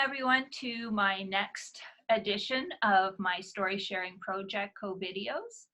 everyone to my next edition of my story sharing project, COVIDEO-6.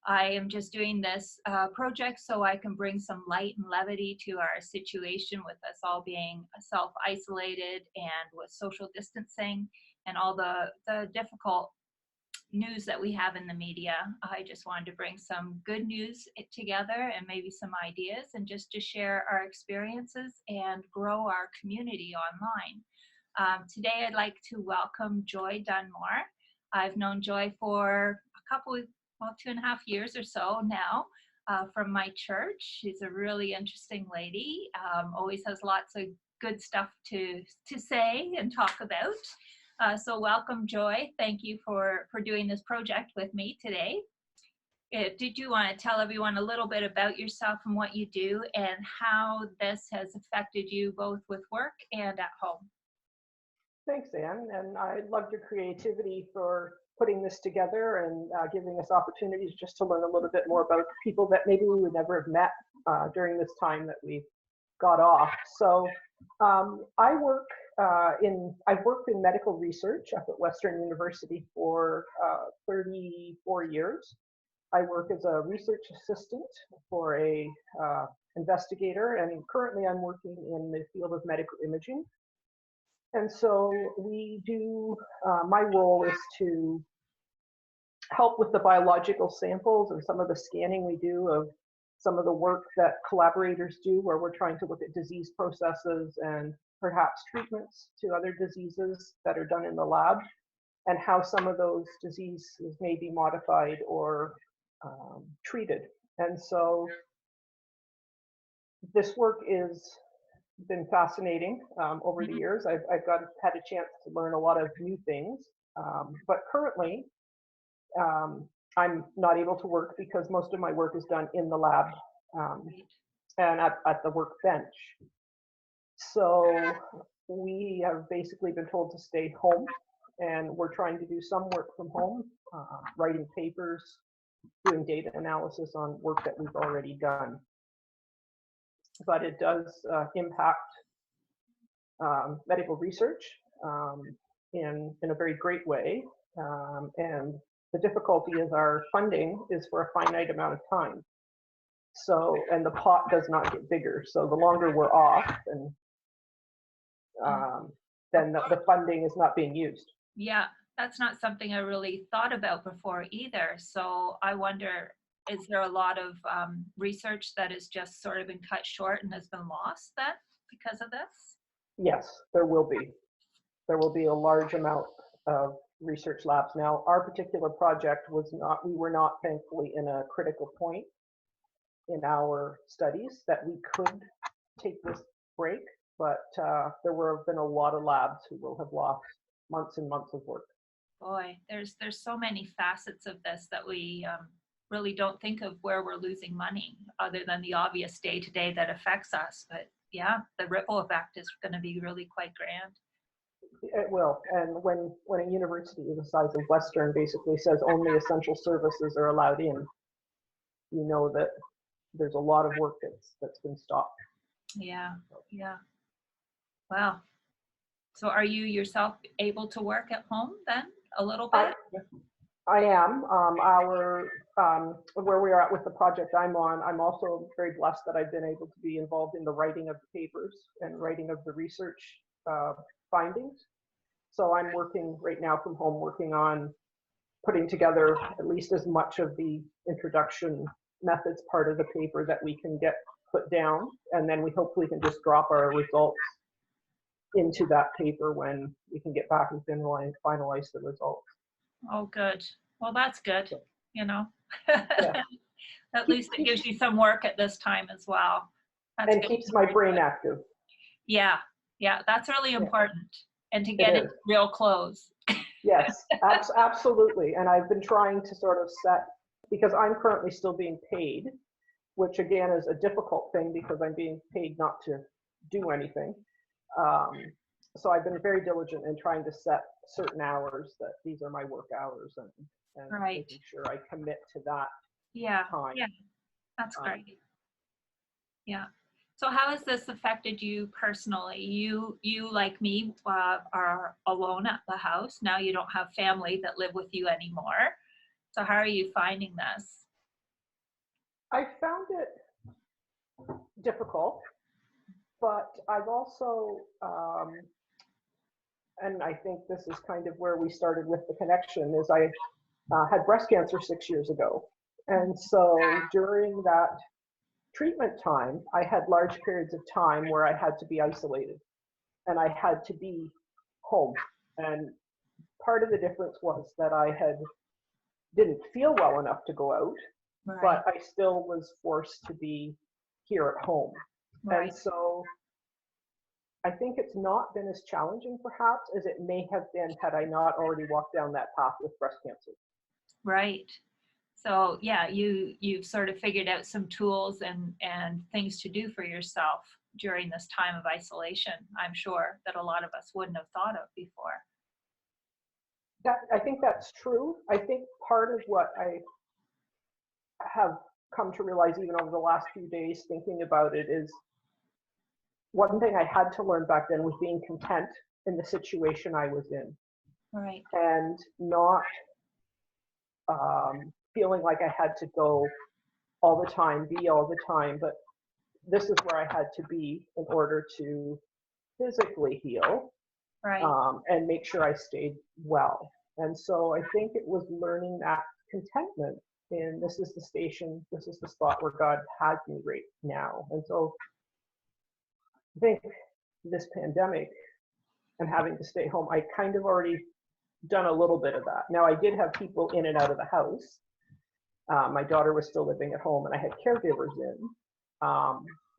I am just doing this project so I can bring some light and levity to our situation with us all being self-isolated and with social distancing and all the difficult news that we have in the media. I just wanted to bring some good news together and maybe some ideas and just to share our experiences and grow our community online. Today I'd like to welcome Joy Dunmore. I've known Joy for a couple of, well, 2.5 years or so now from my church. She's a really interesting lady, always has lots of good stuff to say and talk about. So welcome, Joy. Thank you for doing this project with me today. Did you want to tell everyone a little bit about yourself and what you do and how this has affected you both with work and at home? Thanks, Anne, and I loved your creativity for putting this together and giving us opportunities just to learn a little bit more about people that maybe we would never have met during this time that we got off. So I've worked in medical research up at Western University for 34 years. I work as a research assistant for a investigator, and currently I'm working in the field of medical imaging. And so we do, my role is to help with the biological samples and some of the scanning we do of some of the work that collaborators do where we're trying to look at disease processes and perhaps treatments to other diseases that are done in the lab and how some of those diseases may be modified or treated. And so this work is been fascinating over the years. I've had a chance to learn a lot of new things, but currently I'm not able to work because most of my work is done in the lab and at the workbench. So we have basically been told to stay home, and we're trying to do some work from home, writing papers, doing data analysis on work that we've already done. But it does impact medical research in a very great way. And the difficulty is our funding is for a finite amount of time. So, and the pot does not get bigger. So the longer we're off, and then the funding is not being used. Yeah, that's not something I really thought about before either. So I wonder, is there a lot of research that has just sort of been cut short and has been lost then because of this? Yes, there will be. There will be a large amount of research labs. Now, our particular project was not, we were not thankfully in a critical point in our studies that we could take this break, but there have been a lot of labs who will have lost months and months of work. Boy, there's so many facets of this that we really don't think of where we're losing money other than the obvious day-to-day that affects us. But yeah, the ripple effect is going to be really quite grand. It will. And when a university the size of Western basically says only essential services are allowed in, you know that there's a lot of work that's been stopped. Yeah, yeah. Wow. So are you yourself able to work at home then a little bit? I am. Where we are at with the project I'm on, I'm also very blessed that I've been able to be involved in the writing of the papers and writing of the research findings. So I'm working right now from home, working on putting together at least as much of the introduction methods part of the paper that we can get put down, and then we hopefully can just drop our results into that paper when we can get back and finalize the results. Oh, good. Well, that's good, you know. Yeah. At least it gives you some work at this time as well. That's and good. Keeps my brain active. Yeah, yeah, that's really important. And to get it real close. Yes, absolutely. And I've been trying to sort of set, because I'm currently still being paid, which again is a difficult thing because I'm being paid not to do anything. So I've been very diligent in trying to set certain hours that these are my work hours and making sure I commit to that time. Yeah, that's great. Yeah. So how has this affected you personally? You like me are alone at the house. Now you don't have family that live with you anymore. So how are you finding this? I found it difficult, but I've also, and I think this is kind of where we started with the connection, is I had breast cancer 6 years ago. And so during that treatment time, I had large periods of time where I had to be isolated and I had to be home. And part of the difference was that didn't feel well enough to go out, Right, but I still was forced to be here at home. And right, so I think it's not been as challenging perhaps as it may have been had I not already walked down that path with breast cancer. right. So yeah, you've sort of figured out some tools and things to do for yourself during this time of isolation. I'm sure that a lot of us wouldn't have thought of before. I think that's true. I think part of what I have come to realize even over the last few days thinking about it is one thing I had to learn back then was being content in the situation I was in Right, and not feeling like I had to go all the time, be all the time, but this is where I had to be in order to physically heal right. and make sure I stayed well. And so I think it was learning that contentment in this is the station, this is the spot where God has me right now. And so I think this pandemic and having to stay home, I kind of already done a little bit of that. Now I did have people in and out of the house. My daughter was still living at home and I had caregivers in.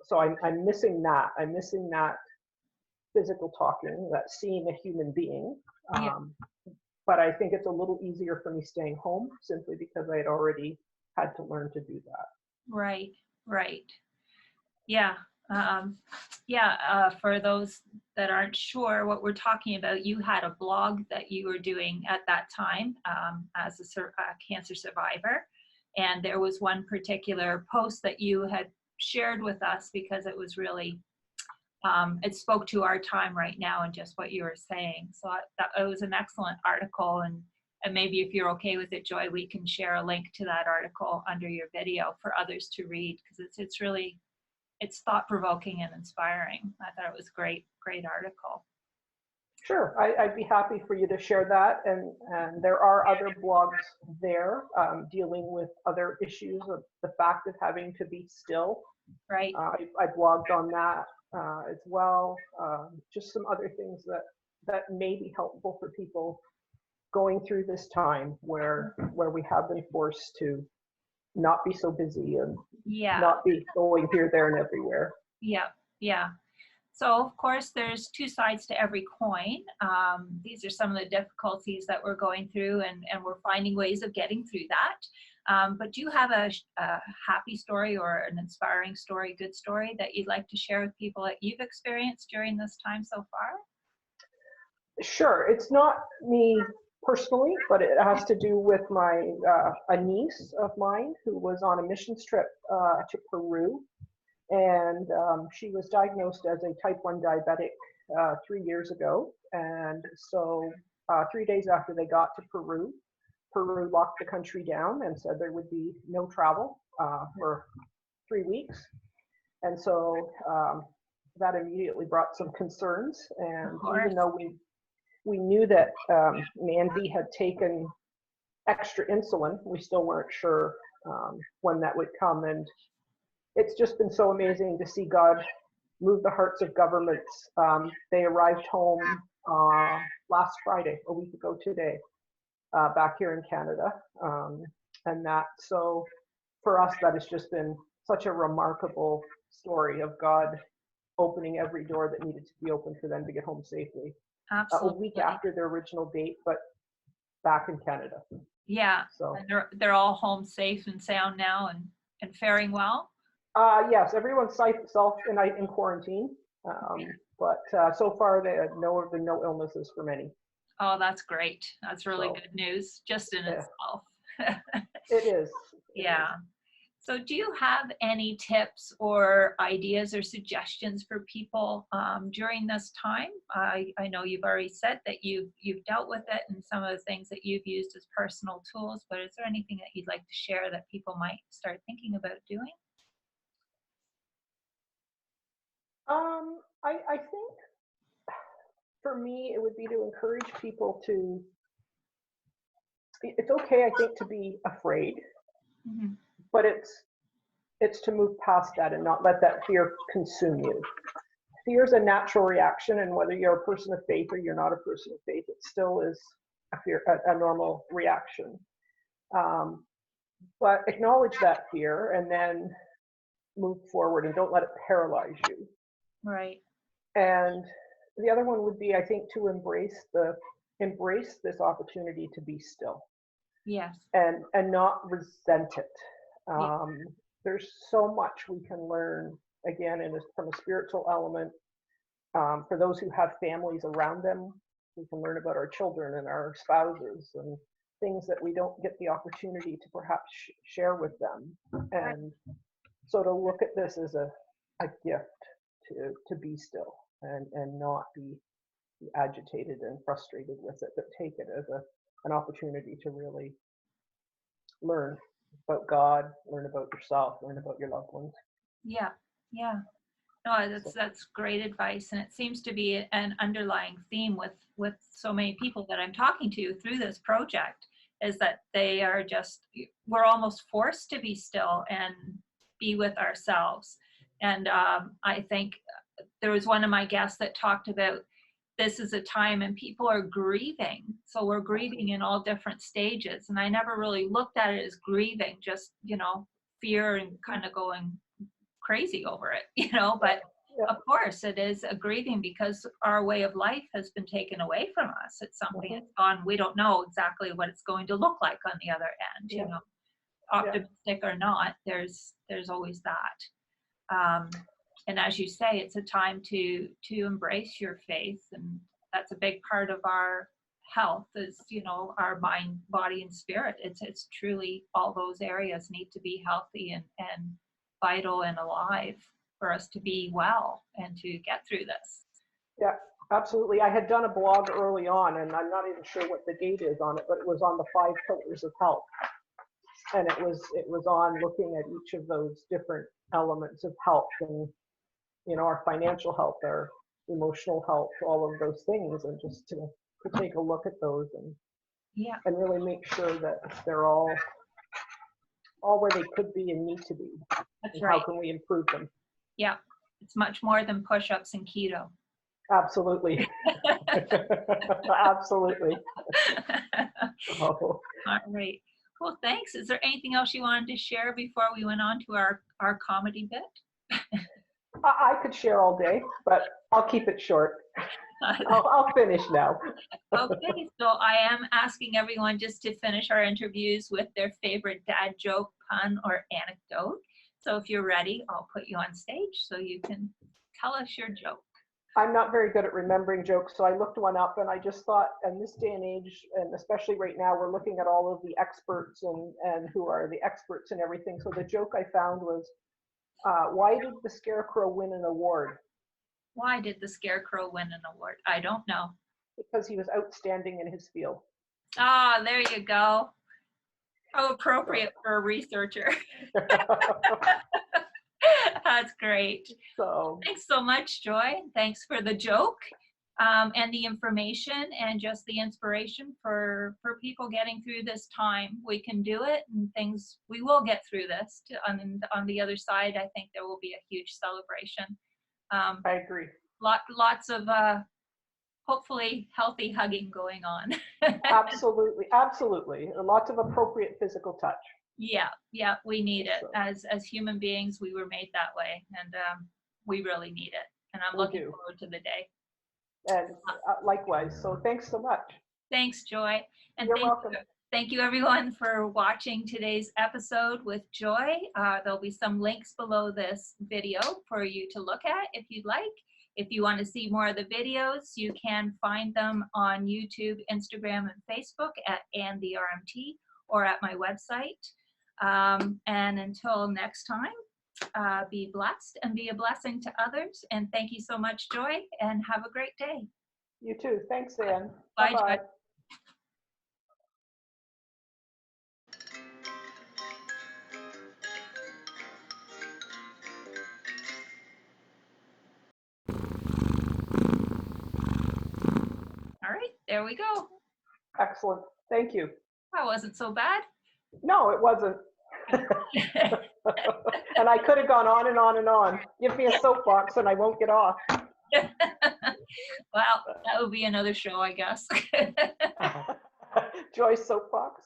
So I'm missing that. I'm missing that physical talking, that seeing a human being. Yeah, But I think it's a little easier for me staying home simply because I had already had to learn to do that. right, right. Yeah. For those that aren't sure what we're talking about, you had a blog that you were doing at that time as a cancer survivor. And there was one particular post that you had shared with us because it was really, it spoke to our time right now and just what you were saying. So that it was an excellent article. And maybe if you're okay with it, Joy, we can share a link to that article under your video for others to read because it's really, it's thought-provoking and inspiring. I thought it was a great article. Sure, I'd be happy for you to share that. And there are other blogs there dealing with other issues of the fact of having to be still. Right, I blogged on that as well. Just some other things that may be helpful for people going through this time where we have been forced to not be so busy and yeah, not be going here, there, and everywhere. yeah, yeah. So of course, there's two sides to every coin. These are some of the difficulties that we're going through, and we're finding ways of getting through that. But do you have a happy story or an inspiring story, good story that you'd like to share with people that you've experienced during this time so far? Sure, it's not me personally, but it has to do with my a niece of mine who was on a missions trip to Peru, and she was diagnosed as a type 1 diabetic 3 years ago. And so 3 days after they got to Peru, Peru locked the country down and said there would be no travel for 3 weeks. And so that immediately brought some concerns. Of And course. even though we knew that Mandy had taken extra insulin, we still weren't sure when that would come. And it's just been so amazing to see God move the hearts of governments. They arrived home last Friday, a week ago today, back here in Canada. And that, so for us, that has just been such a remarkable story of God opening every door that needed to be opened for them to get home safely. A week Absolutely. after their original date, but back in Canada. Yeah. So And they're all home safe and sound now and faring well. yes, everyone's in quarantine, but so far there have been no illnesses for many. Oh, that's great. That's really So good news just in yeah, itself. it is. It Yeah. is. So do you have any tips or ideas or suggestions for people during this time? I know you've already said that you've dealt with it and some of the things that you've used as personal tools, but is there anything that you'd like to share that people might start thinking about doing? I think for me, it would be to encourage people to, it's okay, I think, to be afraid, Hmm. but it's to move past that and not let that fear consume you. Fear is a natural reaction, and whether you're a person of faith or you're not a person of faith, it still is a fear, a normal reaction. Um, but acknowledge that fear and then move forward and don't let it paralyze you. Right. And the other one would be, I think, to embrace this opportunity to be still Yes. and not resent it. Yeah. There's so much we can learn again from a spiritual element. For those who have families around them, we can learn about our children and our spouses and things that we don't get the opportunity to perhaps share with them. Right. And so to look at this as a gift to be still and not be agitated and frustrated with it, but take it as an opportunity to really learn about God, learn about yourself, learn about your loved ones. Yeah. Yeah. No, So that's great advice, and it seems to be an underlying theme with so many people that I'm talking to through this project is that they are just we're almost forced to be still and be with ourselves. And I think there was one of my guests that talked about this is a time and people are grieving. So we're grieving in all different stages, and I never really looked at it as grieving, just fear and kind of going crazy over it, but yeah, of course it is a grieving because our way of life has been taken away from us. It's something mhm, that's gone. We don't know exactly what it's going to look like on the other end, yeah, yeah, optimistic or not, there's always that. And as you say, it's a time to embrace your faith, and that's a big part of our health is our mind, body, and spirit. It's truly all those areas need to be healthy and vital and alive for us to be well and to get through this. yeah, absolutely. I had done a blog early on, and I'm not even sure what the date is on it, but it was on the 5 pillars of health, and it was on looking at each of those different elements of health, and our financial health, our emotional health, all of those things, and just to take a look at those Yeah, and really make sure that they're all where they could be and need to be, that's and how right. can we improve them. Yeah, it's much more than push-ups and keto. Absolutely. Absolutely. Oh, All right. Well, thanks. Is there anything else you wanted to share before we went on to our comedy bit? I could share all day, but I'll keep it short. I'll finish now. Okay, so I am asking everyone just to finish our interviews with their favorite dad joke, pun, or anecdote. So if you're ready, I'll put you on stage so you can tell us your joke. I'm not very good at remembering jokes, so I looked one up and I just thought, in this day and age, and especially right now, we're looking at all of the experts and who are the experts and everything. So the joke I found was, why did the Scarecrow win an award? Why did the Scarecrow win an award? I don't know. Because he was outstanding in his field. Ah, there you go. How So, appropriate for a researcher. That's great. so Thanks so much, Joy. Thanks for the joke and the information and just the inspiration for people getting through this time. We can do it, and we will get through this. On the other side, I think there will be a huge celebration. I agree. Lots of hopefully healthy hugging going on. Absolutely, absolutely. Lots of appropriate physical touch. Yeah, we need it. So As human beings, we were made that way, and we really need it. And I'm we looking do. forward to the day. And likewise. So thanks so much. Thanks, Joy. And You're welcome. thank you everyone for watching today's episode with Joy. There'll be some links below this video for you to look at if you'd like. If you want to see more of the videos, you can find them on YouTube, Instagram, and Facebook at @AndTheRMT or at my website. And until next time, be blessed and be a blessing to others. And thank you so much, Joy, and have a great day. You too. Thanks, Anne. Bye, Bye-bye. Joy. All right, there we go. Excellent. Thank you. That wasn't so bad. No, it wasn't. And I could have gone on and on and on. Give me a soapbox and I won't get off. Well, that would be another show, I guess. Joy's soapbox.